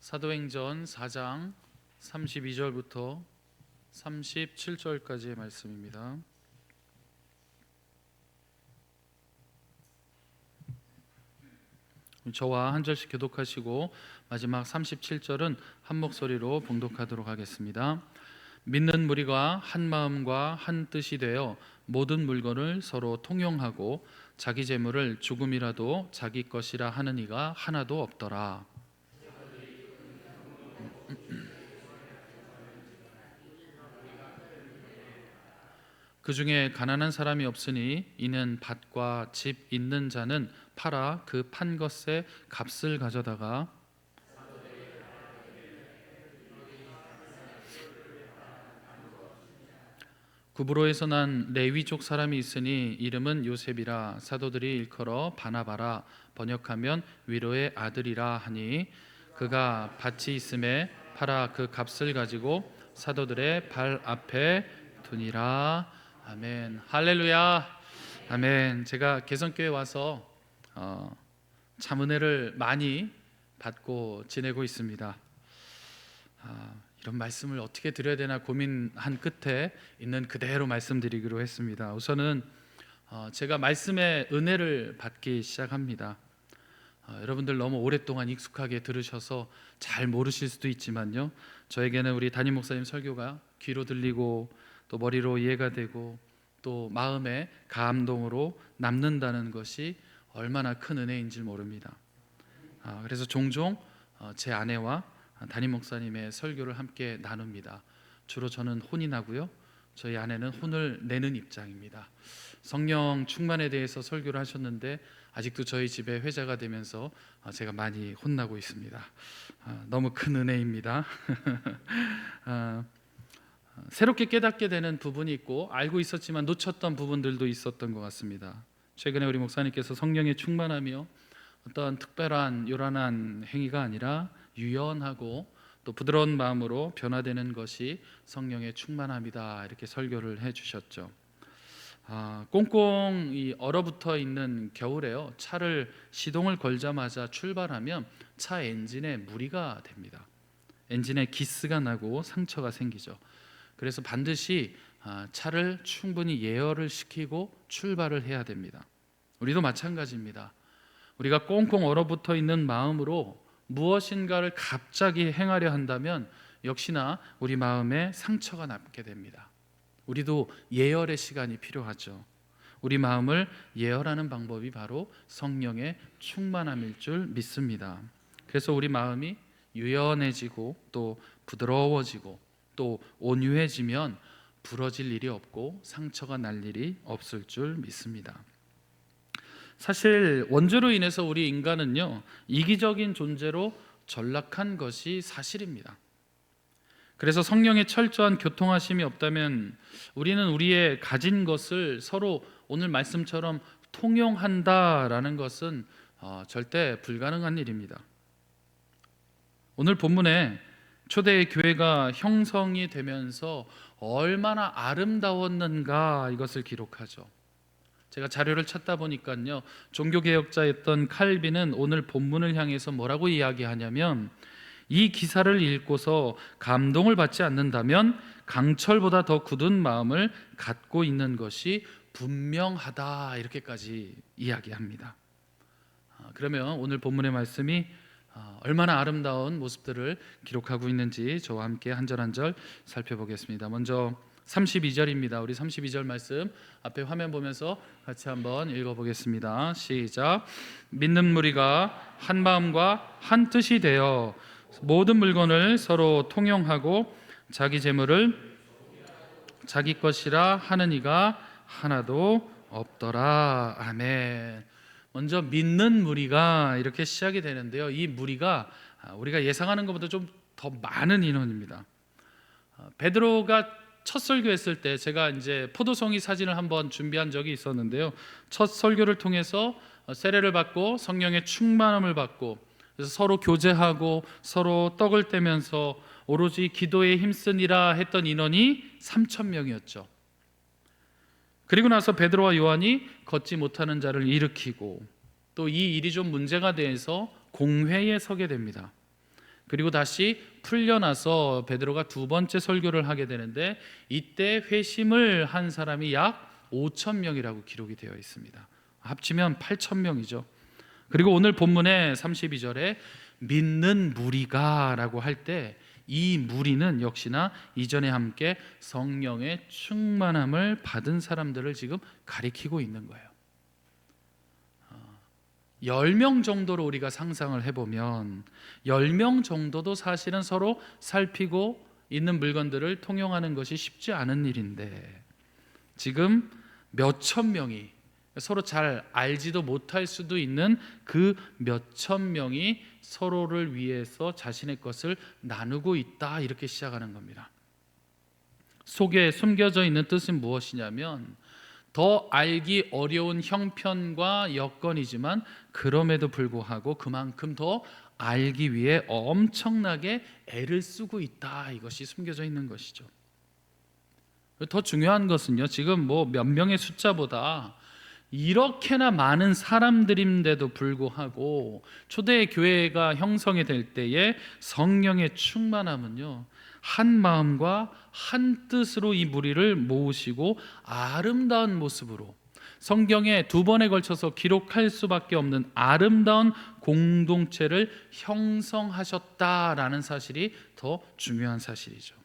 사도행전 4장 32절부터 37절까지의 말씀입니다. 저와 한 절씩 교독하시고 마지막 37절은 한 목소리로 봉독하도록 하겠습니다. 믿는 무리가 한 마음과 한 뜻이 되어 모든 물건을 서로 통용하고 자기 재물을 조금이라도 자기 것이라 하는 이가 하나도 없더라. 그 중에 가난한 사람이 없으니 이는 밭과 집 있는 자는 팔아 그 판 것의 값을 가져다가 구브로에서 난 레위족 사람이 있으니 이름은 요셉이라. 사도들이 일컬어 바나바라, 번역하면 위로의 아들이라 하니 그가 밭이 있음에 팔아 그 값을 가지고 사도들의 발 앞에 두니라. 아멘. 할렐루야. 아멘. 제가 개성교회 와서 참 은혜를 많이 받고 지내고 있습니다. 이런 말씀을 어떻게 드려야 되나 고민한 끝에 있는 그대로 말씀드리기로 했습니다. 우선은 제가 말씀의 은혜를 받기 시작합니다. 여러분들 너무 오랫동안 익숙하게 들으셔서 잘 모르실 수도 있지만요, 저에게는 우리 담임 목사님 설교가 귀로 들리고 또 머리로 이해가 되고 또 마음의 감동으로 남는다는 것이 얼마나 큰 은혜인지 모릅니다. 그래서 종종 제 아내와 담임 목사님의 설교를 함께 나눕니다. 주로 저는 혼이 나고요, 저희 아내는 혼을 내는 입장입니다. 성령 충만에 대해서 설교를 하셨는데 아직도 저희 집에 회자가 되면서 제가 많이 혼나고 있습니다. 너무 큰 은혜입니다. 새롭게 깨닫게 되는 부분이 있고 알고 있었지만 놓쳤던 부분들도 있었던 것 같습니다. 최근에 우리 목사님께서 성령에 충만하며 어떤 특별한 요란한 행위가 아니라 유연하고 또 부드러운 마음으로 변화되는 것이 성령의 충만함이다, 이렇게 설교를 해주셨죠. 꽁꽁 얼어붙어 있는 겨울에요, 차를 시동을 걸자마자 출발하면 차 엔진에 무리가 됩니다. 엔진에 기스가 나고 상처가 생기죠. 그래서 반드시 차를 충분히 예열을 시키고 출발을 해야 됩니다. 우리도 마찬가지입니다. 우리가 꽁꽁 얼어붙어 있는 마음으로 무엇인가를 갑자기 행하려 한다면 역시나 우리 마음에 상처가 남게 됩니다. 우리도 예열의 시간이 필요하죠. 우리 마음을 예열하는 방법이 바로 성령의 충만함일 줄 믿습니다. 그래서 우리 마음이 유연해지고 또 부드러워지고 또 온유해지면 부러질 일이 없고 상처가 날 일이 없을 줄 믿습니다. 사실 원죄로 인해서 우리 인간은요, 이기적인 존재로 전락한 것이 사실입니다. 그래서 성령의 철저한 교통하심이 없다면 우리는 우리의 가진 것을 서로 오늘 말씀처럼 통용한다라는 것은 절대 불가능한 일입니다. 오늘 본문에 초대의 교회가 형성이 되면서 얼마나 아름다웠는가, 이것을 기록하죠. 제가 자료를 찾다 보니까요, 종교개혁자였던 칼빈은 오늘 본문을 향해서 뭐라고 이야기하냐면, 이 기사를 읽고서 감동을 받지 않는다면 강철보다 더 굳은 마음을 갖고 있는 것이 분명하다, 이렇게까지 이야기합니다. 그러면 오늘 본문의 말씀이 얼마나 아름다운 모습들을 기록하고 있는지 저와 함께 한 절 한 절 살펴보겠습니다. 먼저 32절입니다. 우리 32절 말씀 앞에 화면 보면서 같이 한번 읽어보겠습니다. 시작. 믿는 무리가 한 마음과 한 뜻이 되어 모든 물건을 서로 통용하고 자기 재물을 자기 것이라 하는 이가 하나도 없더라. 아멘. 먼저 믿는 무리가 이렇게 시작이 되는데요, 이 무리가 우리가 예상하는 것보다 좀 더 많은 인원입니다. 베드로가 첫 설교했을 때 제가 이제 포도송이 사진을 한번 준비한 적이 있었는데요, 첫 설교를 통해서 세례를 받고 성령의 충만함을 받고 그래서 서로 교제하고 서로 떡을 떼면서 오로지 기도에 힘쓰니라 했던 인원이 3,000명이었죠. 그리고 나서 베드로와 요한이 걷지 못하는 자를 일으키고 또 이 일이 좀 문제가 돼서 공회에 서게 됩니다. 그리고 다시 풀려나서 베드로가 두 번째 설교를 하게 되는데, 이때 회심을 한 사람이 약 5천 명이라고 기록이 되어 있습니다. 합치면 8천 명이죠. 그리고 오늘 본문의 32절에 믿는 무리가 라고 할 때, 이 무리는 역시나 이전에 함께 성령의 충만함을 받은 사람들을 지금 가리키고 있는 거예요. 10명 정도로 우리가 상상을 해보면 10명 정도도 사실은 서로 살피고 있는 물건들을 통용하는 것이 쉽지 않은 일인데, 지금 몇천 명이 서로 잘 알지도 못할 수도 있는 그 몇천 명이 서로를 위해서 자신의 것을 나누고 있다, 이렇게 시작하는 겁니다. 속에 숨겨져 있는 뜻은 무엇이냐면, 더 알기 어려운 형편과 여건이지만 그럼에도 불구하고 그만큼 더 알기 위해 엄청나게 애를 쓰고 있다, 이것이 숨겨져 있는 것이죠. 더 중요한 것은요, 지금 뭐 몇 명의 숫자보다 이렇게나 많은 사람들인데도 불구하고 초대 교회가 형성이 될 때에 성령의 충만함은요, 한 마음과 한 뜻으로 이 무리를 모으시고 아름다운 모습으로 성경에 두 번에 걸쳐서 기록할 수밖에 없는 아름다운 공동체를 형성하셨다라는 사실이 더 중요한 사실이죠.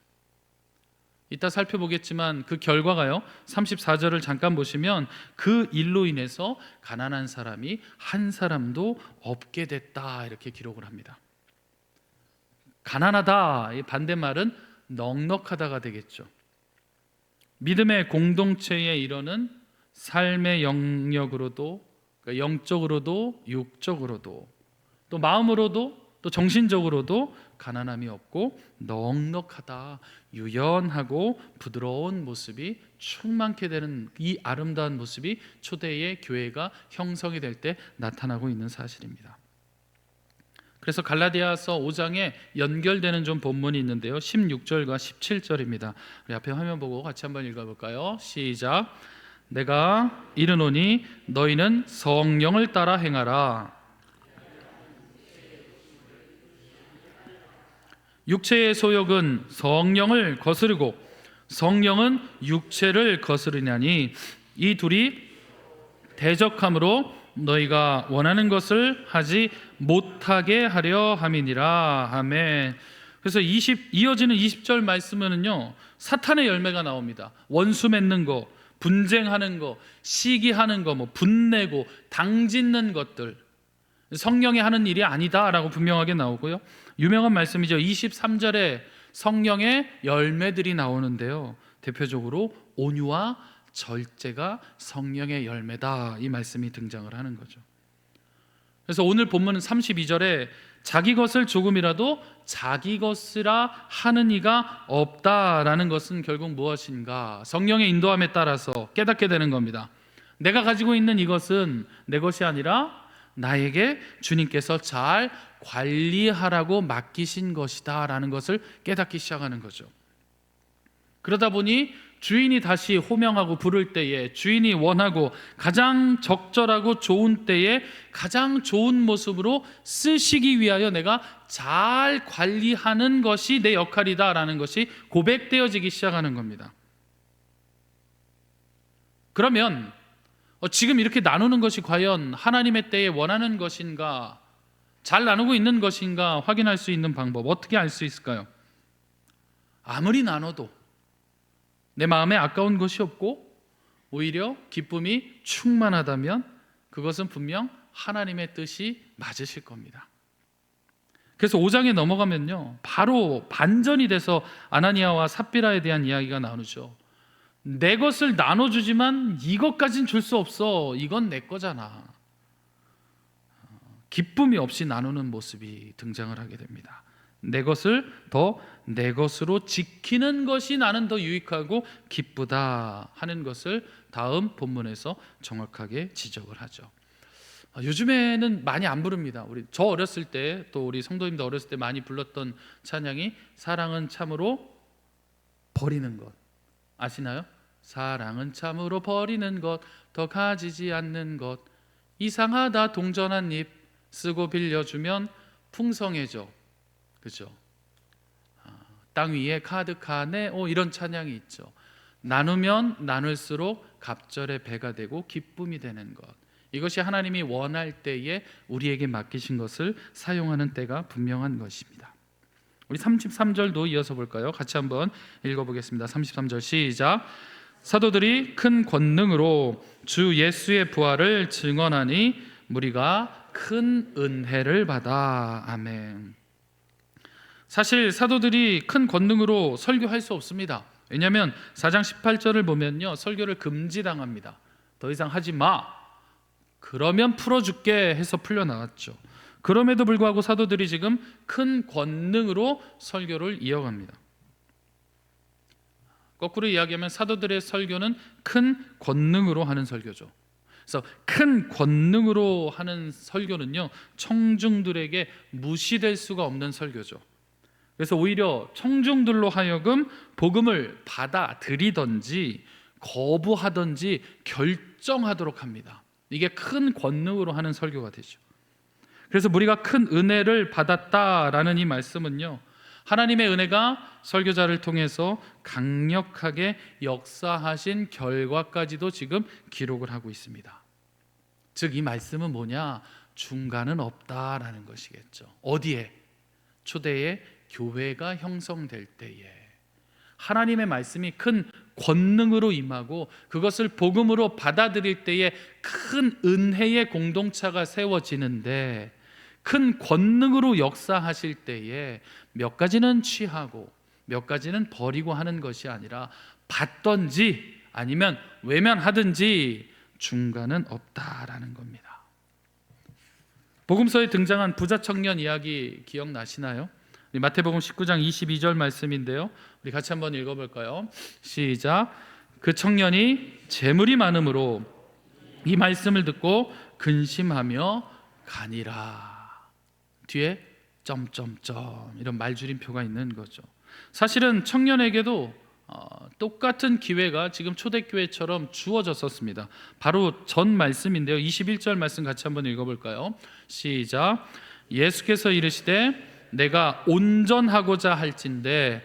이따 살펴보겠지만 그 결과가요, 34절을 잠깐 보시면 그 일로 인해서 가난한 사람이 한 사람도 없게 됐다, 이렇게 기록을 합니다. 가난하다, 이 반대말은 넉넉하다가 되겠죠. 믿음의 공동체에 이르는 삶의 영역으로도, 그러니까 영적으로도 육적으로도 또 마음으로도 또 정신적으로도 가난함이 없고 넉넉하다, 유연하고 부드러운 모습이 충만케 되는 이 아름다운 모습이 초대의 교회가 형성이 될 때 나타나고 있는 사실입니다. 그래서 갈라디아서 5장에 연결되는 좀 본문이 있는데요, 16절과 17절입니다. 우리 앞에 화면 보고 같이 한번 읽어볼까요? 시작. 내가 이르노니 너희는 성령을 따라 행하라. 육체의 소욕은 성령을 거스르고 성령은 육체를 거스르냐니 이 둘이 대적함으로 너희가 원하는 것을 하지 못하게 하려 함이니라. 아멘. 그래서 이어지는 20절 말씀에는요, 사탄의 열매가 나옵니다. 원수 맺는 거, 분쟁하는 거, 시기하는 거, 뭐 분내고 당짓는 것들, 성령이 하는 일이 아니다라고 분명하게 나오고요. 유명한 말씀이죠. 23절에 성령의 열매들이 나오는데요, 대표적으로 온유와 절제가 성령의 열매다, 이 말씀이 등장을 하는 거죠. 그래서 오늘 본문은 32절에 자기 것을 조금이라도 자기 것이라 하는 이가 없다라는 것은 결국 무엇인가? 성령의 인도함에 따라서 깨닫게 되는 겁니다. 내가 가지고 있는 이것은 내 것이 아니라 나에게 주님께서 잘 관리하라고 맡기신 것이다 라는 것을 깨닫기 시작하는 거죠. 그러다 보니 주인이 다시 호명하고 부를 때에, 주인이 원하고 가장 적절하고 좋은 때에 가장 좋은 모습으로 쓰시기 위하여 내가 잘 관리하는 것이 내 역할이다 라는 것이 고백되어지기 시작하는 겁니다. 그러면 지금 이렇게 나누는 것이 과연 하나님의 때에 원하는 것인가, 잘 나누고 있는 것인가 확인할 수 있는 방법, 어떻게 알 수 있을까요? 아무리 나눠도 내 마음에 아까운 것이 없고 오히려 기쁨이 충만하다면 그것은 분명 하나님의 뜻이 맞으실 겁니다. 그래서 5장에 넘어가면요, 바로 반전이 돼서 아나니아와 삽비라에 대한 이야기가 나누죠. 내 것을 나눠주지만 이것까진 줄 수 없어, 이건 내 거잖아. 기쁨이 없이 나누는 모습이 등장을 하게 됩니다. 내 것을 더 내 것으로 지키는 것이 나는 더 유익하고 기쁘다 하는 것을 다음 본문에서 정확하게 지적을 하죠. 요즘에는 많이 안 부릅니다. 저 어렸을 때, 또 우리 성도님들 어렸을 때 많이 불렀던 찬양이 사랑은 참으로 버리는 것, 아시나요? 사랑은 참으로 버리는 것, 더 가지지 않는 것, 이상하다 동전한 입 쓰고 빌려주면 풍성해져. 그죠? 땅 위에 가득하네. 이런 찬양이 있죠. 나누면 나눌수록 갑절의 배가 되고 기쁨이 되는 것. 이것이 하나님이 원할 때에 우리에게 맡기신 것을 사용하는 때가 분명한 것입니다. 우리 33절도 이어서 볼까요? 같이 한번 읽어보겠습니다. 33절 시작. 사도들이 큰 권능으로 주 예수의 부활을 증언하니 무리가 큰 은혜를 받아. 아멘. 사실 사도들이 큰 권능으로 설교할 수 없습니다. 왜냐하면 4장 18절을 보면요, 설교를 금지당합니다. 더 이상 하지 마, 그러면 풀어줄게 해서 풀려나왔죠. 그럼에도 불구하고 사도들이 지금 큰 권능으로 설교를 이어갑니다. 거꾸로 이야기하면 사도들의 설교는 큰 권능으로 하는 설교죠. 그래서 큰 권능으로 하는 설교는요, 청중들에게 무시될 수가 없는 설교죠. 그래서 오히려 청중들로 하여금 복음을 받아들이든지 거부하든지 결정하도록 합니다. 이게 큰 권능으로 하는 설교가 되죠. 그래서 우리가 큰 은혜를 받았다라는 이 말씀은요, 하나님의 은혜가 설교자를 통해서 강력하게 역사하신 결과까지도 지금 기록을 하고 있습니다. 즉 이 말씀은 뭐냐? 중간은 없다라는 것이겠죠. 어디에? 초대의 교회가 형성될 때에 하나님의 말씀이 큰 권능으로 임하고 그것을 복음으로 받아들일 때에 큰 은혜의 공동체가 세워지는데, 큰 권능으로 역사하실 때에 몇 가지는 취하고 몇 가지는 버리고 하는 것이 아니라 받든지 아니면 외면하든지 중간은 없다라는 겁니다. 복음서에 등장한 부자 청년 이야기 기억나시나요? 마태복음 19장 22절 말씀인데요, 우리 같이 한번 읽어볼까요? 시작. 그 청년이 재물이 많음으로 이 말씀을 듣고 근심하며 가니라. 뒤에 점점점 이런 말줄임표가 있는 거죠. 사실은 청년에게도 똑같은 기회가 지금 초대교회처럼 주어졌었습니다. 바로 전 말씀인데요, 21절 말씀 같이 한번 읽어볼까요? 시작. 예수께서 이르시되 내가 온전하고자 할진대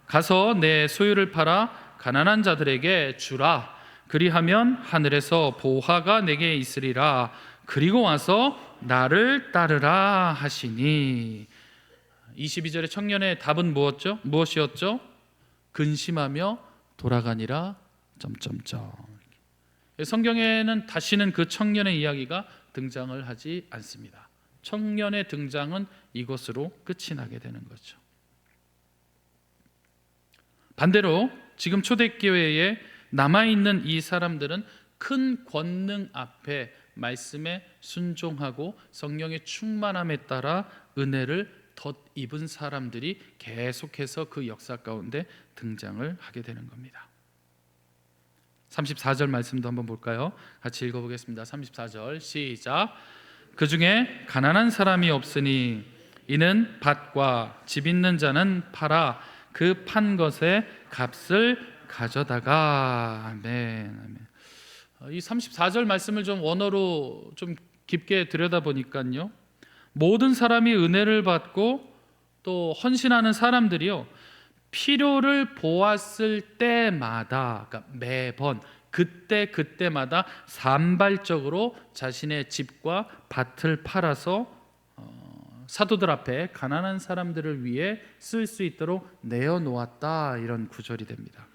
가서 내 소유를 팔아 가난한 자들에게 주라. 그리하면 하늘에서 보화가 내게 있으리라. 그리고 와서 나를 따르라 하시니. 22절의 청년의 답은 무엇이었죠? 근심하며 돌아가니라. 점점점. 성경에는 다시는 그 청년의 이야기가 등장을 하지 않습니다. 청년의 등장은 이것으로 끝이 나게 되는 거죠. 반대로 지금 초대교회에 남아있는 이 사람들은 큰 권능 앞에 말씀에 순종하고 성령의 충만함에 따라 은혜를 덧입은 사람들이 계속해서 그 역사 가운데 등장을 하게 되는 겁니다. 34절 말씀도 한번 볼까요? 같이 읽어보겠습니다. 34절 시작. 그 중에 가난한 사람이 없으니 이는 밭과 집 있는 자는 팔아 그 판 것의 값을 가져다가. 아멘, 아멘. 이 34절 말씀을 좀 원어로 좀 깊게 들여다보니까요, 모든 사람이 은혜를 받고 또 헌신하는 사람들이요, 필요를 보았을 때마다, 그러니까 매번 그때마다 산발적으로 자신의 집과 밭을 팔아서 사도들 앞에 가난한 사람들을 위해 쓸 수 있도록 내어놓았다, 이런 구절이 됩니다.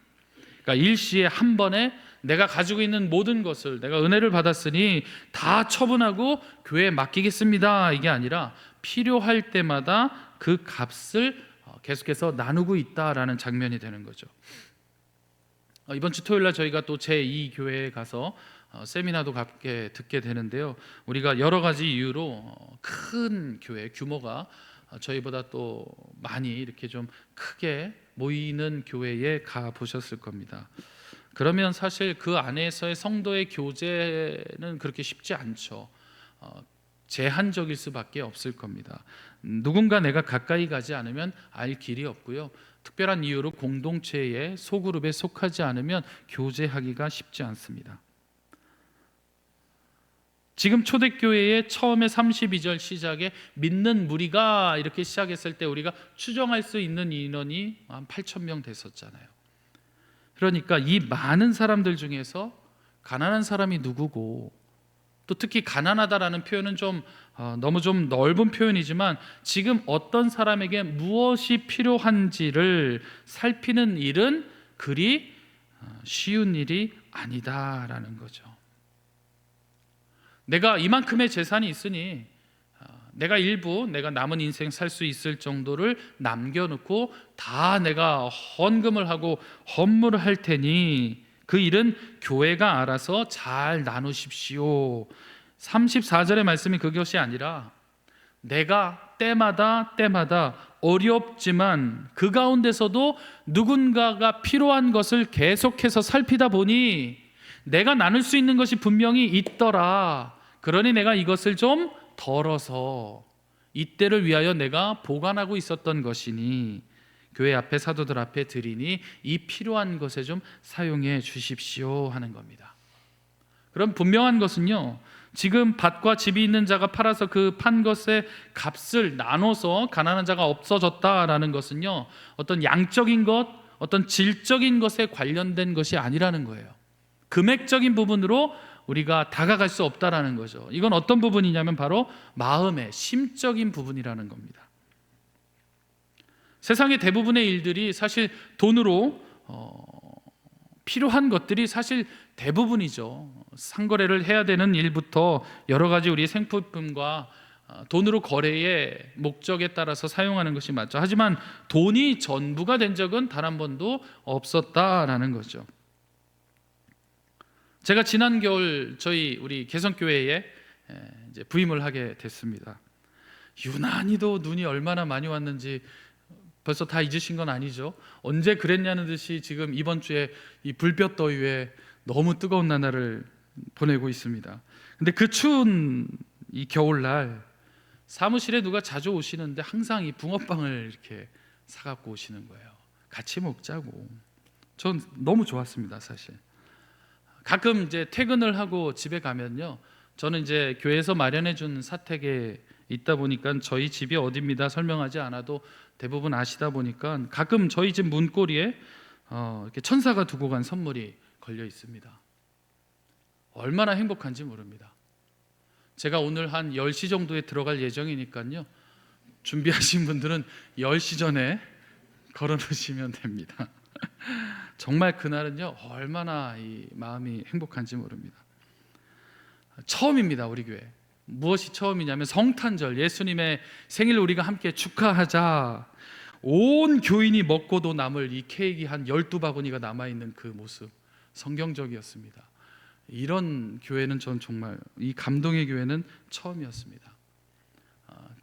그러니까 일시에 한 번에 내가 가지고 있는 모든 것을, 내가 은혜를 받았으니 다 처분하고 교회에 맡기겠습니다, 이게 아니라 필요할 때마다 그 값을 계속해서 나누고 있다라는 장면이 되는 거죠. 이번 주 토요일 날 저희가 또 제2교회에 가서 세미나도 듣게 되는데요, 우리가 여러 가지 이유로 큰 교회 규모가 저희보다 또 많이 이렇게 좀 크게 모이는 교회에 가 보셨을 겁니다. 그러면 사실 그 안에서의 성도의 교제는 그렇게 쉽지 않죠. 제한적일 수밖에 없을 겁니다. 누군가 내가 가까이 가지 않으면 알 길이 없고요, 특별한 이유로 공동체의 소그룹에 속하지 않으면 교제하기가 쉽지 않습니다. 지금 초대교회의 처음에 32절 시작에 믿는 무리가 이렇게 시작했을 때 우리가 추정할 수 있는 인원이 한 8천 명 됐었잖아요. 그러니까 이 많은 사람들 중에서 가난한 사람이 누구고, 또 특히 가난하다라는 표현은 너무 좀 넓은 표현이지만 지금 어떤 사람에게 무엇이 필요한지를 살피는 일은 그리 쉬운 일이 아니다라는 거죠. 내가 이만큼의 재산이 있으니 내가 일부 내가 남은 인생 살 수 있을 정도를 남겨놓고 다 내가 헌금을 하고 헌물을 할 테니 그 일은 교회가 알아서 잘 나누십시오. 34절의 말씀이 그것이 아니라 내가 때마다 어렵지만 그 가운데서도 누군가가 필요한 것을 계속해서 살피다 보니 내가 나눌 수 있는 것이 분명히 있더라. 그러니 내가 이것을 좀 덜어서 이때를 위하여 내가 보관하고 있었던 것이니 교회 앞에 사도들 앞에 드리니 이 필요한 것에 좀 사용해 주십시오 하는 겁니다. 그럼 분명한 것은요, 지금 밭과 집이 있는 자가 팔아서 그 판 것의 값을 나눠서 가난한 자가 없어졌다라는 것은요, 어떤 양적인 것, 어떤 질적인 것에 관련된 것이 아니라는 거예요. 금액적인 부분으로 우리가 다가갈 수 없다라는 거죠. 이건 어떤 부분이냐면 바로 마음의 심적인 부분이라는 겁니다. 세상의 대부분의 일들이 사실 돈으로 필요한 것들이 사실 대부분이죠. 상거래를 해야 되는 일부터 여러 가지 우리의 생필품과 돈으로 거래의 목적에 따라서 사용하는 것이 맞죠. 하지만 돈이 전부가 된 적은 단 한 번도 없었다라는 거죠. 제가 지난 겨울 우리 개성교회에 이제 부임을 하게 됐습니다. 유난히도 눈이 얼마나 많이 왔는지 벌써 다 잊으신 건 아니죠? 언제 그랬냐는 듯이 지금 이번 주에 이 불볕더위에 너무 뜨거운 나날을 보내고 있습니다. 근데 그 추운 이 겨울날 사무실에 누가 자주 오시는데 항상 이 붕어빵을 이렇게 사갖고 오시는 거예요. 같이 먹자고. 전 너무 좋았습니다, 사실. 가끔 이제 퇴근을 하고 집에 가면요, 저는 이제 교회에서 마련해 준 사택에 있다 보니까 저희 집이 어디입니다 설명하지 않아도 대부분 아시다 보니까 가끔 저희 집 문고리에 이렇게 천사가 두고 간 선물이 걸려 있습니다. 얼마나 행복한지 모릅니다. 제가 오늘 한 10시 정도에 들어갈 예정이니까요, 준비하신 분들은 10시 전에 걸어 놓으시면 됩니다. 정말 그날은요, 얼마나 이 마음이 행복한지 모릅니다. 처음입니다, 우리 교회. 무엇이 처음이냐면 성탄절, 예수님의 생일을 우리가 함께 축하하자. 온 교인이 먹고도 남을 이 케이크 한 12바구니가 남아있는 그 모습, 성경적이었습니다. 이런 교회는 전 정말, 이 감동의 교회는 처음이었습니다.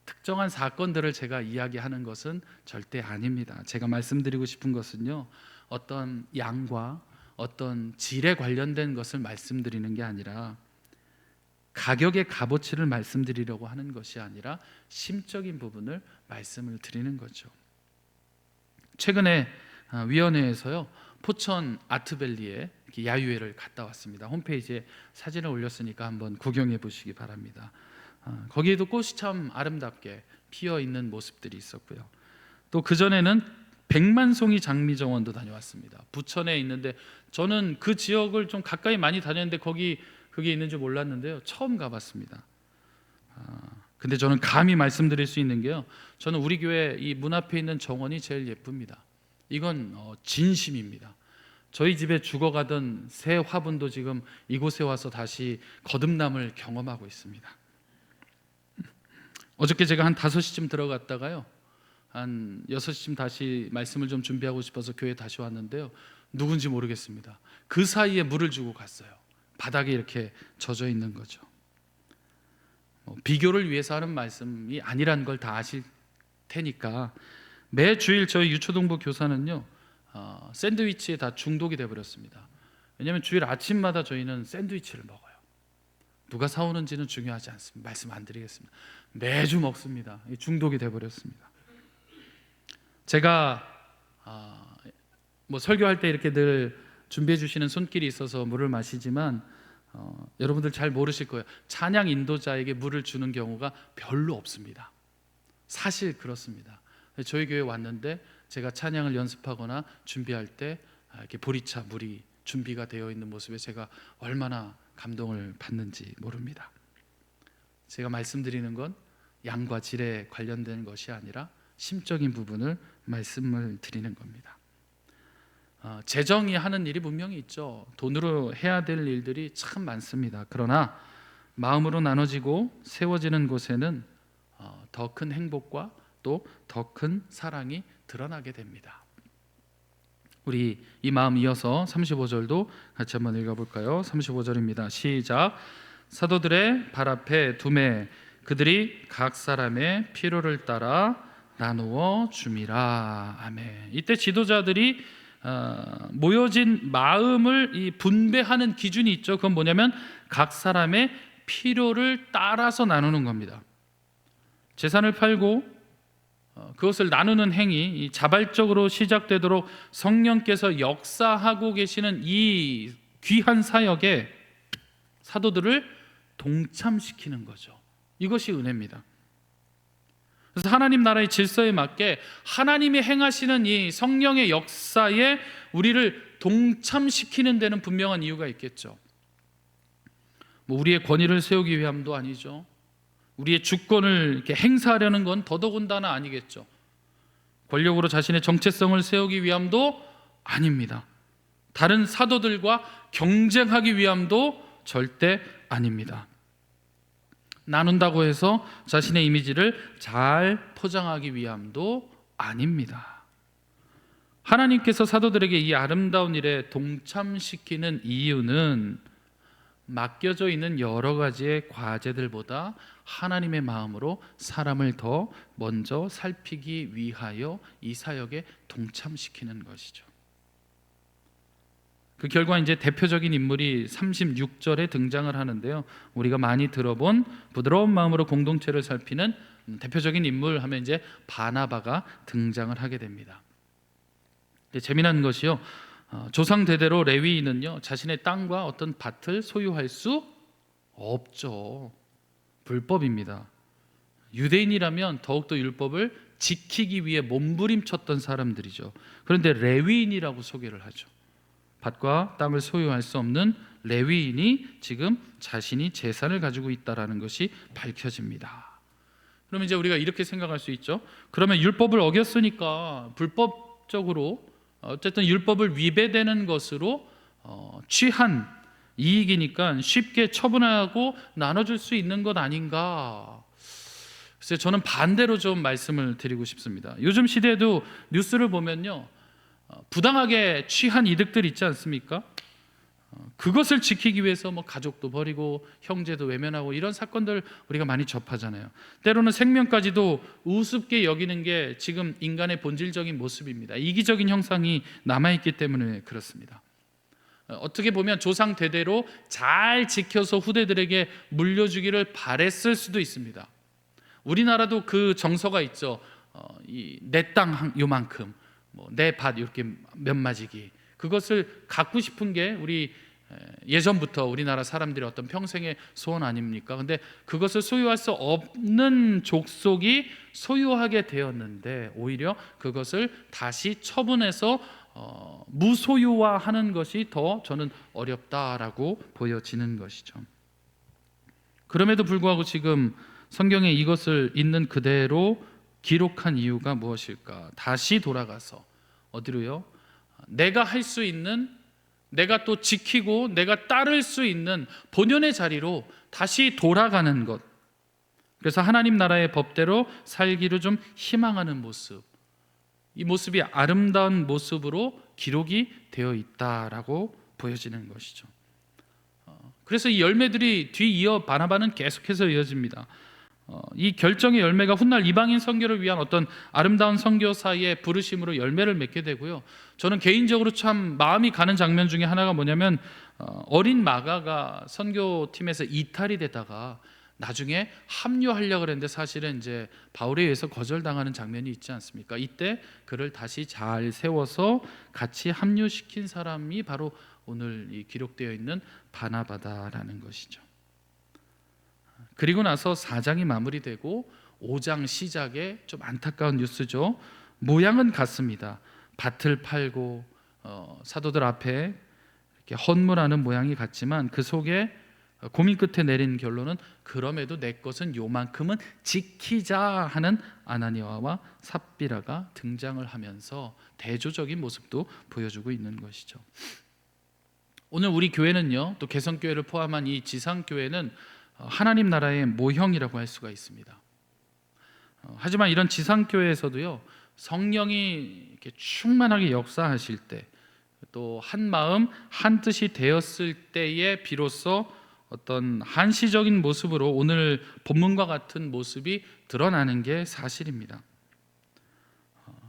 특정한 사건들을 제가 이야기하는 것은 절대 아닙니다. 제가 말씀드리고 싶은 것은요, 어떤 양과 어떤 질에 관련된 것을 말씀드리는 게 아니라, 가격의 값어치를 말씀드리려고 하는 것이 아니라 심적인 부분을 말씀을 드리는 거죠. 최근에 위원회에서요, 포천 아트밸리에 야유회를 갔다 왔습니다. 홈페이지에 사진을 올렸으니까 한번 구경해 보시기 바랍니다. 거기에도 꽃이 참 아름답게 피어 있는 모습들이 있었고요. 또 그전에는 백만송이 장미정원도 다녀왔습니다. 부천에 있는데 저는 그 지역을 좀 가까이 많이 다녔는데 그게 있는 줄 몰랐는데요, 처음 가봤습니다. 근데 저는 감히 말씀드릴 수 있는 게요, 저는 우리 교회 이 문 앞에 있는 정원이 제일 예쁩니다. 이건 진심입니다. 저희 집에 죽어가던 새 화분도 지금 이곳에 와서 다시 거듭남을 경험하고 있습니다. 어저께 제가 한 5시쯤 들어갔다가요, 한 6시쯤 다시 말씀을 좀 준비하고 싶어서 교회에 다시 왔는데요, 누군지 모르겠습니다. 그 사이에 물을 주고 갔어요. 바닥에 이렇게 젖어 있는 거죠. 비교를 위해서 하는 말씀이 아니라는 걸 다 아실 테니까, 매 주일 저희 유초동부 교사는요, 샌드위치에 다 중독이 되어버렸습니다. 왜냐하면 주일 아침마다 저희는 샌드위치를 먹어요. 누가 사오는지는 중요하지 않습니다. 말씀 안 드리겠습니다. 매주 먹습니다. 중독이 되어버렸습니다. 제가 설교할 때 이렇게 늘 준비해 주시는 손길이 있어서 물을 마시지만 여러분들 잘 모르실 거예요. 찬양 인도자에게 물을 주는 경우가 별로 없습니다. 사실 그렇습니다. 저희 교회 왔는데 제가 찬양을 연습하거나 준비할 때 이렇게 보리차 물이 준비가 되어 있는 모습에 제가 얼마나 감동을 받는지 모릅니다. 제가 말씀드리는 건 양과 질에 관련된 것이 아니라 심적인 부분을 말씀을 드리는 겁니다. 재정이 하는 일이 분명히 있죠. 돈으로 해야 될 일들이 참 많습니다. 그러나 마음으로 나눠지고 세워지는 곳에는 더 큰 행복과 또 더 큰 사랑이 드러나게 됩니다. 우리 이 마음 이어서 35절도 같이 한번 읽어볼까요? 35절입니다. 시작. 사도들의 발 앞에 두매 그들이 각 사람의 필요를 따라 나누어 줌이라. 아멘. 이때 지도자들이 모여진 마음을 이 분배하는 기준이 있죠. 그건 뭐냐면 각 사람의 필요를 따라서 나누는 겁니다. 재산을 팔고 그것을 나누는 행위, 자발적으로 시작되도록 성령께서 역사하고 계시는 이 귀한 사역에 사도들을 동참시키는 거죠. 이것이 은혜입니다. 그래서 하나님 나라의 질서에 맞게 하나님이 행하시는 이 성령의 역사에 우리를 동참시키는 데는 분명한 이유가 있겠죠. 우리의 권위를 세우기 위함도 아니죠. 우리의 주권을 이렇게 행사하려는 건 더더군다나 아니겠죠. 권력으로 자신의 정체성을 세우기 위함도 아닙니다. 다른 사도들과 경쟁하기 위함도 절대 아닙니다. 나눈다고 해서 자신의 이미지를 잘 포장하기 위함도 아닙니다. 하나님께서 사도들에게 이 아름다운 일에 동참시키는 이유는 맡겨져 있는 여러 가지의 과제들보다 하나님의 마음으로 사람을 더 먼저 살피기 위하여 이 사역에 동참시키는 것이죠. 그 결과 이제 대표적인 인물이 36절에 등장을 하는데요. 우리가 많이 들어본 부드러운 마음으로 공동체를 살피는 대표적인 인물 하면 이제 바나바가 등장을 하게 됩니다. 재미난 것이요. 조상 대대로 레위인은요 자신의 땅과 어떤 밭을 소유할 수 없죠. 불법입니다. 유대인이라면 더욱더 율법을 지키기 위해 몸부림쳤던 사람들이죠. 그런데 레위인이라고 소개를 하죠. 밭과 땅을 소유할 수 없는 레위인이 지금 자신이 재산을 가지고 있다라는 것이 밝혀집니다. 그러면 이제 우리가 이렇게 생각할 수 있죠. 그러면 율법을 어겼으니까 불법적으로 어쨌든 율법을 위배되는 것으로 취한 이익이니까 쉽게 처분하고 나눠줄 수 있는 것 아닌가. 그래서 저는 반대로 좀 말씀을 드리고 싶습니다. 요즘 시대에도 뉴스를 보면요 부당하게 취한 이득들 있지 않습니까? 그것을 지키기 위해서 뭐 가족도 버리고 형제도 외면하고 이런 사건들 우리가 많이 접하잖아요. 때로는 생명까지도 우습게 여기는 게 지금 인간의 본질적인 모습입니다. 이기적인 형상이 남아있기 때문에 그렇습니다. 어떻게 보면 조상 대대로 잘 지켜서 후대들에게 물려주기를 바랬을 수도 있습니다. 우리나라도 그 정서가 있죠. 내 땅 요만큼, 내 밭 이렇게 몇 마지기, 그것을 갖고 싶은 게 우리 예전부터 우리나라 사람들의 어떤 평생의 소원 아닙니까? 근데 그것을 소유할 수 없는 족속이 소유하게 되었는데 오히려 그것을 다시 처분해서 무소유화하는 것이 더 저는 어렵다라고 보여지는 것이죠. 그럼에도 불구하고 지금 성경에 이것을 있는 그대로 기록한 이유가 무엇일까? 다시 돌아가서 어디로요? 내가 할 수 있는, 내가 또 지키고 내가 따를 수 있는 본연의 자리로 다시 돌아가는 것. 그래서 하나님 나라의 법대로 살기를 좀 희망하는 모습, 이 모습이 아름다운 모습으로 기록이 되어 있다라고 보여지는 것이죠. 그래서 이 열매들이 뒤이어 바나바는 계속해서 이어집니다. 이 결정의 열매가 훗날 이방인 선교를 위한 어떤 아름다운 선교사의 부르심으로 열매를 맺게 되고요. 저는 개인적으로 참 마음이 가는 장면 중에 하나가 뭐냐면 어린 마가가 선교팀에서 이탈이 되다가 나중에 합류하려고 했는데 사실은 이제 바울에 의해서 거절당하는 장면이 있지 않습니까? 이때 그를 다시 잘 세워서 같이 합류시킨 사람이 바로 오늘 이 기록되어 있는 바나바다라는 것이죠. 그리고 나서 4장이 마무리되고 5장 시작에 좀 안타까운 뉴스죠. 모양은 같습니다. 밭을 팔고 사도들 앞에 이렇게 헌물하는 모양이 같지만 그 속에 고민 끝에 내린 결론은 그럼에도 내 것은 요만큼은 지키자 하는 아나니아와 삽비라가 등장을 하면서 대조적인 모습도 보여주고 있는 것이죠. 오늘 우리 교회는요, 또 개성교회를 포함한 이 지상교회는 하나님 나라의 모형이라고 할 수가 있습니다. 하지만 이런 지상교회에서도요, 성령이 이렇게 충만하게 역사하실 때, 또 한 마음 한 뜻이 되었을 때에 비로소 어떤 한시적인 모습으로 오늘 본문과 같은 모습이 드러나는 게 사실입니다.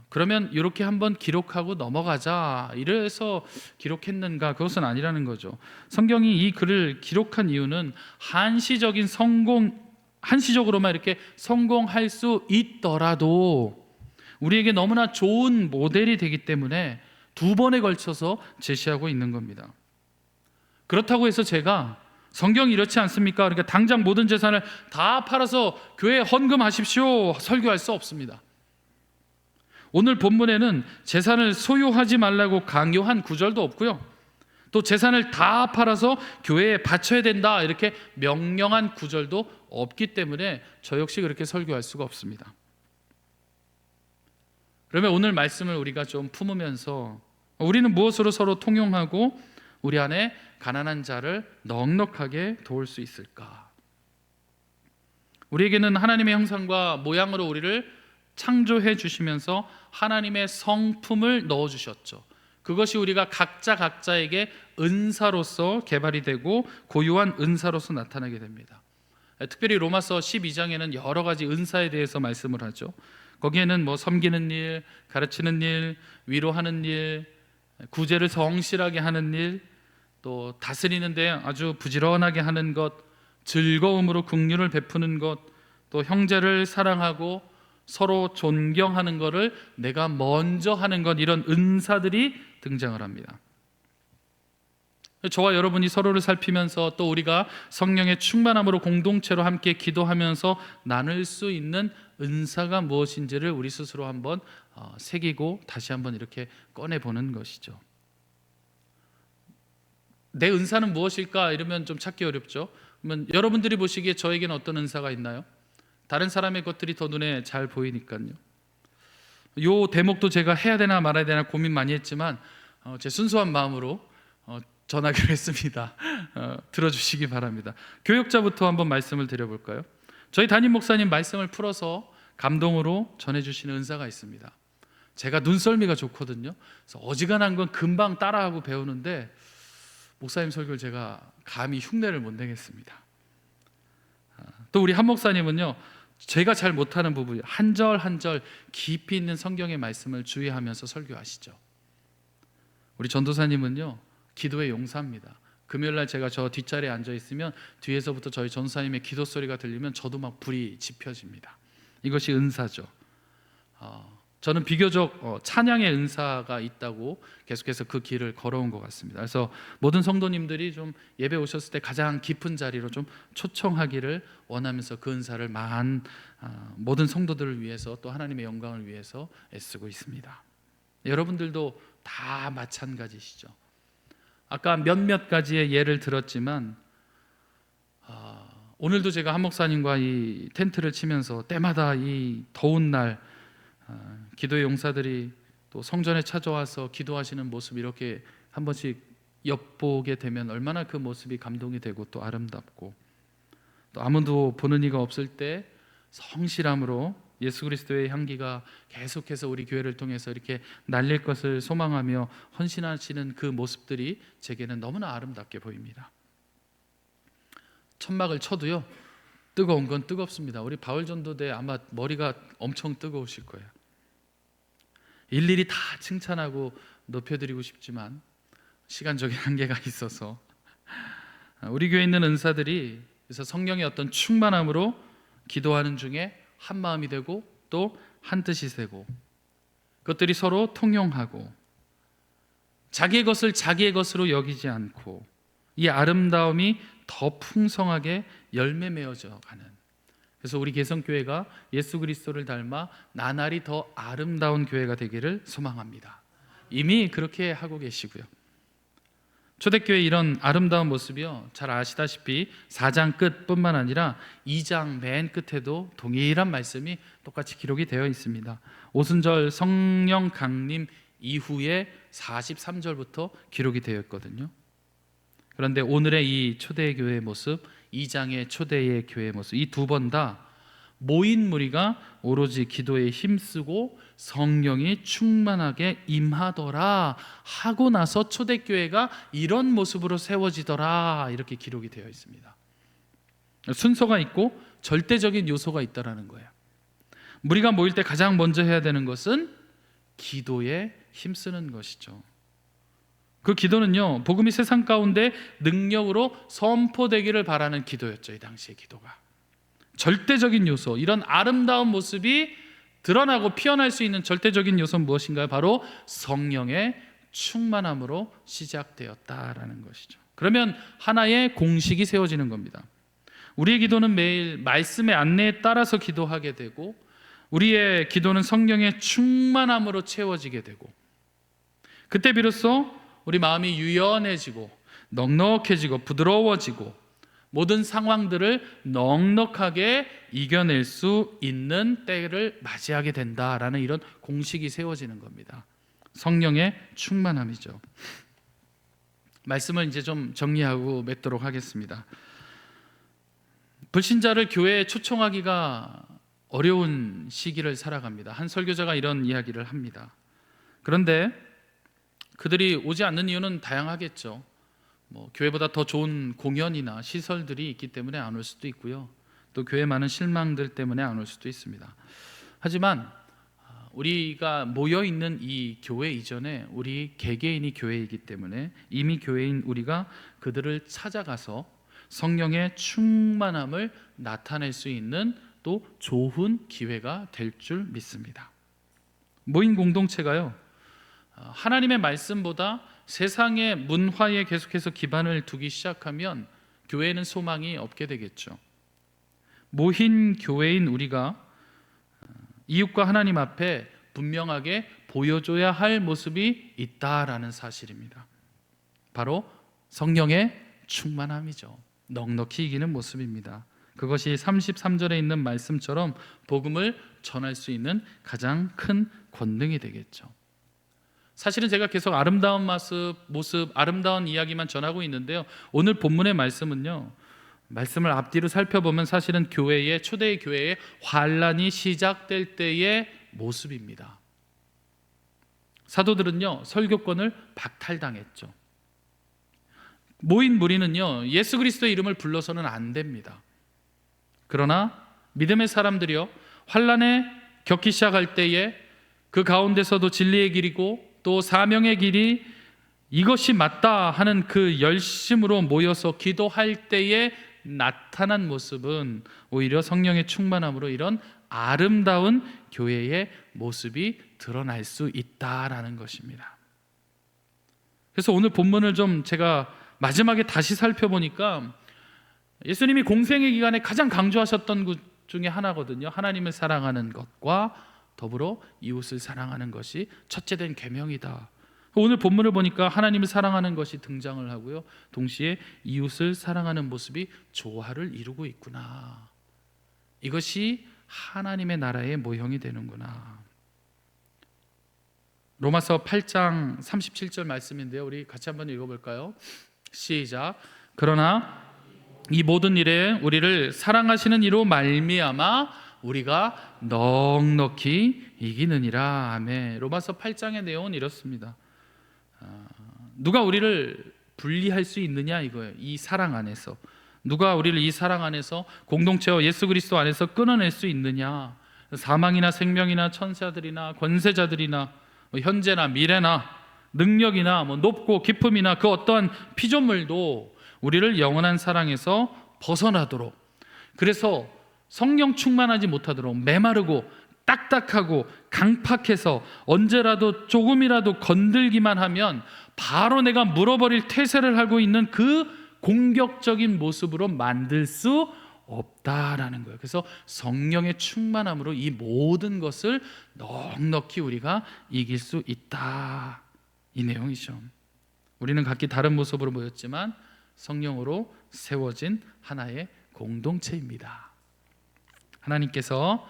그러면 이렇게 한번 기록하고 넘어가자 이래서 기록했는가? 그것은 아니라는 거죠. 성경이 이 글을 기록한 이유는 한시적으로만 이렇게 성공할 수 있더라도 우리에게 너무나 좋은 모델이 되기 때문에 2번에 걸쳐서 제시하고 있는 겁니다. 그렇다고 해서 제가 성경이 이렇지 않습니까? 그러니까 당장 모든 재산을 다 팔아서 교회에 헌금하십시오 설교할 수 없습니다. 오늘 본문에는 재산을 소유하지 말라고 강요한 구절도 없고요, 또 재산을 다 팔아서 교회에 바쳐야 된다 이렇게 명령한 구절도 없기 때문에 저 역시 그렇게 설교할 수가 없습니다. 그러면 오늘 말씀을 우리가 좀 품으면서 우리는 무엇으로 서로 통용하고 우리 안에 가난한 자를 넉넉하게 도울 수 있을까? 우리에게는 하나님의 형상과 모양으로 우리를 창조해 주시면서 하나님의 성품을 넣어 주셨죠. 그것이 우리가 각자에게 은사로서 개발이 되고 고유한 은사로서 나타나게 됩니다. 특별히 로마서 12장에는 여러 가지 은사에 대해서 말씀을 하죠. 거기에는 섬기는 일, 가르치는 일, 위로하는 일, 구제를 성실하게 하는 일, 또 다스리는 데 아주 부지런하게 하는 것, 즐거움으로 긍휼을 베푸는 것, 또 형제를 사랑하고 서로 존경하는 것을 내가 먼저 하는 것, 이런 은사들이 등장을 합니다. 저와 여러분이 서로를 살피면서 또 우리가 성령의 충만함으로 공동체로 함께 기도하면서 나눌 수 있는 은사가 무엇인지를 우리 스스로 한번 새기고 다시 한번 이렇게 꺼내보는 것이죠. 내 은사는 무엇일까? 이러면 좀 찾기 어렵죠. 그러면 여러분들이 보시기에 저에게는 어떤 은사가 있나요? 다른 사람의 것들이 더 눈에 잘 보이니까요. 요 대목도 제가 해야 되나 말아야 되나 고민 많이 했지만 제 순수한 마음으로 전하기로 했습니다. 들어주시기 바랍니다. 교역자부터 한번 말씀을 드려볼까요? 저희 담임 목사님 말씀을 풀어서 감동으로 전해주시는 은사가 있습니다. 제가 눈썰미가 좋거든요. 그래서 어지간한 건 금방 따라하고 배우는데 목사님 설교를 제가 감히 흉내를 못 내겠습니다. 또 우리 한 목사님은요, 제가 잘 못하는 부분 한 절 한 절 깊이 있는 성경의 말씀을 주의하면서 설교하시죠. 우리 전도사님은요, 기도의 용사입니다. 금요일날 제가 저 뒷자리에 앉아 있으면 뒤에서부터 저희 전도사님의 기도 소리가 들리면 저도 막 불이 지펴집니다. 이것이 은사죠. 저는 비교적 찬양의 은사가 있다고 계속해서 그 길을 걸어온 것 같습니다. 그래서 모든 성도님들이 좀 예배 오셨을 때 가장 깊은 자리로 좀 초청하기를 원하면서 그 은사를 모든 성도들을 위해서 또 하나님의 영광을 위해서 애쓰고 있습니다. 여러분들도 다 마찬가지시죠. 아까 몇몇 가지의 예를 들었지만 오늘도 제가 한 목사님과 이 텐트를 치면서 때마다 이 더운 날 기도의 용사들이 또 성전에 찾아와서 기도하시는 모습 이렇게 한 번씩 엿보게 되면 얼마나 그 모습이 감동이 되고 또 아름답고, 또 아무도 보는 이가 없을 때 성실함으로 예수 그리스도의 향기가 계속해서 우리 교회를 통해서 이렇게 날릴 것을 소망하며 헌신하시는 그 모습들이 제게는 너무나 아름답게 보입니다. 천막을 쳐도요, 뜨거운 건 뜨겁습니다. 우리 바울 전도대 아마 머리가 엄청 뜨거우실 거예요. 일일이 다 칭찬하고 높여드리고 싶지만 시간적인 한계가 있어서 우리 교회에 있는 은사들이 그래서 성령의 어떤 충만함으로 기도하는 중에 한 마음이 되고 또 한 뜻이 되고, 그것들이 서로 통용하고 자기의 것을 자기의 것으로 여기지 않고 이 아름다움이 더 풍성하게 열매 맺어져 가는, 그래서 우리 개성교회가 예수 그리스도를 닮아 나날이 더 아름다운 교회가 되기를 소망합니다. 이미 그렇게 하고 계시고요. 초대교회 이런 아름다운 모습이요, 잘 아시다시피 4장 끝뿐만 아니라 2장 맨 끝에도 동일한 말씀이 똑같이 기록이 되어 있습니다. 오순절 성령 강림 이후에 43절부터 기록이 되어 있거든요. 그런데 오늘의 이 초대교회의 모습, 2장의 초대의 교회의 모습, 이 두 번 다 모인 무리가 오로지 기도에 힘쓰고 성령이 충만하게 임하더라 하고 나서 초대교회가 이런 모습으로 세워지더라, 이렇게 기록이 되어 있습니다. 순서가 있고 절대적인 요소가 있다라는 거예요. 무리가 모일 때 가장 먼저 해야 되는 것은 기도에 힘쓰는 것이죠. 그 기도는요, 복음이 세상 가운데 능력으로 선포되기를 바라는 기도였죠. 이 당시의 기도가 절대적인 요소, 이런 아름다운 모습이 드러나고 피어날 수 있는 절대적인 요소는 무엇인가요? 바로 성령의 충만함으로 시작되었다라는 것이죠. 그러면 하나의 공식이 세워지는 겁니다. 우리의 기도는 매일 말씀의 안내에 따라서 기도하게 되고, 우리의 기도는 성령의 충만함으로 채워지게 되고, 그때 비로소 우리 마음이 유연해지고 넉넉해지고 부드러워지고 모든 상황들을 넉넉하게 이겨낼 수 있는 때를 맞이하게 된다라는 이런 공식이 세워지는 겁니다. 성령의 충만함이죠. 말씀을 이제 좀 정리하고 맺도록 하겠습니다. 불신자를 교회에 초청하기가 어려운 시기를 살아갑니다. 한 설교자가 이런 이야기를 합니다. 그런데 그들이 오지 않는 이유는 다양하겠죠. 교회보다 더 좋은 공연이나 시설들이 있기 때문에 안 올 수도 있고요. 또 교회에 많은 실망들 때문에 안 올 수도 있습니다. 하지만 우리가 모여 있는 이 교회 이전에 우리 개개인이 교회이기 때문에 이미 교회인 우리가 그들을 찾아가서 성령의 충만함을 나타낼 수 있는 또 좋은 기회가 될 줄 믿습니다. 모인 공동체가요, 하나님의 말씀보다 세상의 문화에 계속해서 기반을 두기 시작하면 교회는 소망이 없게 되겠죠. 모인 교회인 우리가 이웃과 하나님 앞에 분명하게 보여줘야 할 모습이 있다라는 사실입니다. 바로 성령의 충만함이죠. 넉넉히 이기는 모습입니다. 그것이 33절에 있는 말씀처럼 복음을 전할 수 있는 가장 큰 권능이 되겠죠. 사실은 제가 계속 아름다운 모습, 아름다운 이야기만 전하고 있는데요, 오늘 본문의 말씀은요, 말씀을 앞뒤로 살펴보면 사실은 교회의, 초대의 교회의 환란이 시작될 때의 모습입니다. 사도들은요, 설교권을 박탈당했죠. 모인 무리는요, 예수 그리스도의 이름을 불러서는 안 됩니다. 그러나 믿음의 사람들이요, 환란에 겪기 시작할 때에 그 가운데서도 진리의 길이고 또 사명의 길이 이것이 맞다 하는 그 열심으로 모여서 기도할 때에 나타난 모습은 오히려 성령의 충만함으로 이런 아름다운 교회의 모습이 드러날 수 있다라는 것입니다. 그래서 오늘 본문을 좀 제가 마지막에 다시 살펴보니까 예수님이 공생의 기간에 가장 강조하셨던 것 중에 하나거든요. 하나님을 사랑하는 것과 더불어 이웃을 사랑하는 것이 첫째 된 계명이다. 오늘 본문을 보니까 하나님을 사랑하는 것이 등장을 하고요, 동시에 이웃을 사랑하는 모습이 조화를 이루고 있구나. 이것이 하나님의 나라의 모형이 되는구나. 로마서 8장 37절 말씀인데요, 우리 같이 한번 읽어볼까요? 시작. 그러나 이 모든 일에 우리를 사랑하시는 이로 말미암아 우리가 넉넉히 이기느니라. 아멘. 로마서 8장의 내용은 이렇습니다. 누가 우리를 분리할 수 있느냐 이거예요. 이 사랑 안에서 누가 우리를 이 사랑 안에서 공동체와 예수 그리스도 안에서 끊어낼 수 있느냐. 사망이나 생명이나 천사들이나 권세자들이나 현재나 미래나 능력이나 높고 깊음이나 그 어떠한 피조물도 우리를 영원한 사랑에서 벗어나도록, 그래서 성령 충만하지 못하도록 메마르고 딱딱하고 강팍해서 언제라도 조금이라도 건들기만 하면 바로 내가 물어버릴 태세를 하고 있는 그 공격적인 모습으로 만들 수 없다라는 거예요. 그래서 성령의 충만함으로 이 모든 것을 넉넉히 우리가 이길 수 있다, 이 내용이죠. 우리는 각기 다른 모습으로 모였지만 성령으로 세워진 하나의 공동체입니다. 하나님께서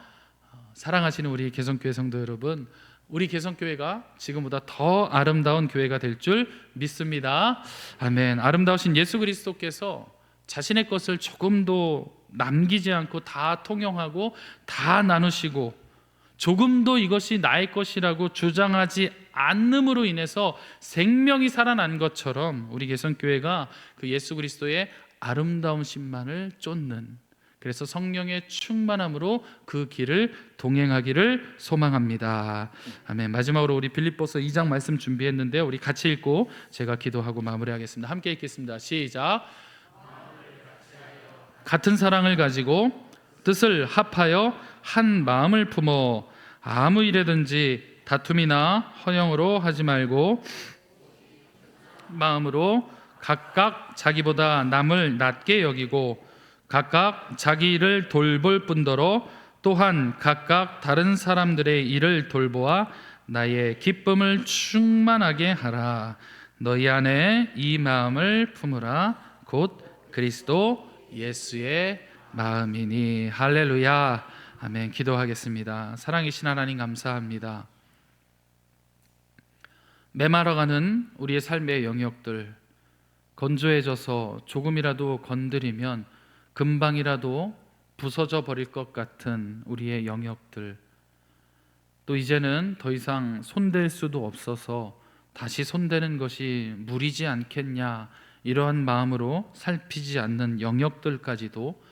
사랑하시는 우리 개성교회 성도 여러분, 우리 개성교회가 지금보다 더 아름다운 교회가 될 줄 믿습니다. 아멘. 아름다우신 예수 그리스도께서 자신의 것을 조금도 남기지 않고 다 통용하고 다 나누시고 조금도 이것이 나의 것이라고 주장하지 않음으로 인해서 생명이 살아난 것처럼 우리 개성교회가 그 예수 그리스도의 아름다운 신만을 쫓는, 그래서 성령의 충만함으로 그 길을 동행하기를 소망합니다. 아멘. 마지막으로 우리 빌립보서 2장 말씀 준비했는데요, 우리 같이 읽고 제가 기도하고 마무리하겠습니다. 함께 읽겠습니다. 시작. 같은 사랑을 가지고 뜻을 합하여 한 마음을 품어 아무 일에든지 다툼이나 허영으로 하지 말고 마음으로 각각 자기보다 남을 낮게 여기고 각각 자기 일을 돌볼 뿐더러 또한 각각 다른 사람들의 일을 돌보아 나의 기쁨을 충만하게 하라. 너희 안에 이 마음을 품으라. 곧 그리스도 예수의 마음이니. 할렐루야. 아멘. 기도하겠습니다. 사랑이신 하나님, 감사합니다. 메말아가는 우리의 삶의 영역들, 건조해져서 조금이라도 건드리면 금방이라도 부서져 버릴 것 같은 우리의 영역들, 또 이제는 더 이상 손댈 수도 없어서 다시 손대는 것이 무리지 않겠냐, 이러한 마음으로 살피지 않는 영역들까지도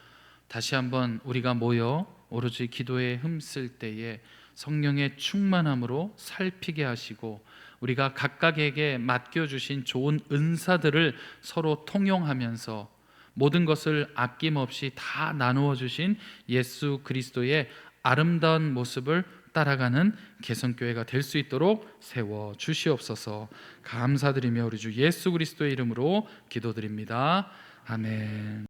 다시 한번 우리가 모여 오로지 기도에 힘쓸 때에 성령의 충만함으로 살피게 하시고 우리가 각각에게 맡겨주신 좋은 은사들을 서로 통용하면서 모든 것을 아낌없이 다 나누어 주신 예수 그리스도의 아름다운 모습을 따라가는 개성교회가 될 수 있도록 세워 주시옵소서. 감사드리며 우리 주 예수 그리스도의 이름으로 기도드립니다. 아멘.